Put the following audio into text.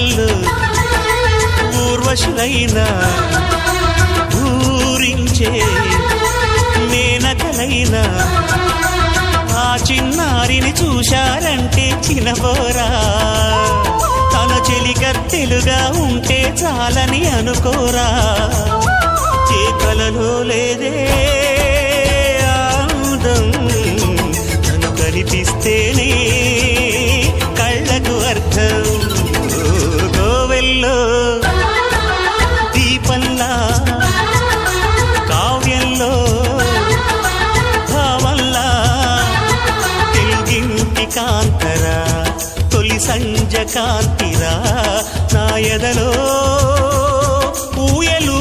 కోవెల్లో ఊర్వశులైనా ఊరించే మేనకలైనా ఆ చిన్నారిని చూశారంటే చినబోరా తన చెలికత్తెలుగా ఉంటే చాలని అనుకోరా ఏ కలలో లేదే ఆనందం తను కనిపిస్తేనే కళ్ళకు అర్థం కోవెల్లో దీపంలా కావ్యంలో భావంలా తెలుగింటి కాంతరా తొలి సంజ కాంతిరా నా ఎదలో ఊయలు